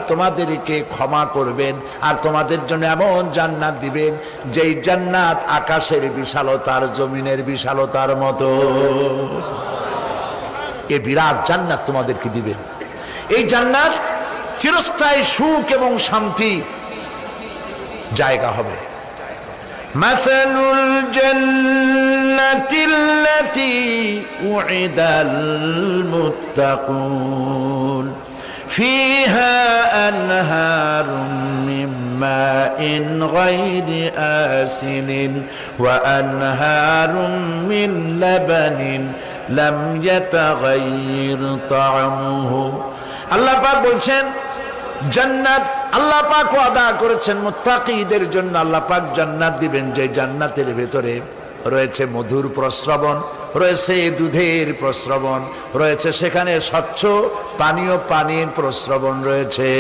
তোমাদেরকে ক্ষমা করবেন আর তোমাদের জন্য এমন জান্নাত দিবেন যেই জান্নাত আকাশের বিশালতার জমিনের বিশালতার মতো। এই বিরাট জান্নাত তোমাদেরকে দিবেন। এই জান্নাত চিরস্থায়ী সুখ এবং শান্তি জায়গা হবে। মাসালুল জান্নাতিল্লাতী উইদাল মুত্তাকুন ফিহা আনহারুম মিন মাইন গায়রি আসিনিন ওয়া আনহারুম মিন লাবানিন লাম ইয়াতাগায়্যার তা'আমুহু। আল্লাহ পাক বলছেন জান্নাত আল্লাহ পাক ওয়াদা করেছেন মুত্তাকিদের জন্য। আল্লাহ পাক জান্নাত দিবেন যে জান্নাতের ভেতরে রয়েছে মধুর প্রস্রবণ, রয়েছে দুধের প্রস্রবণ, রয়েছে সেখানে স্বচ্ছ পানীয় পানির প্রস্রবণ রয়েছে।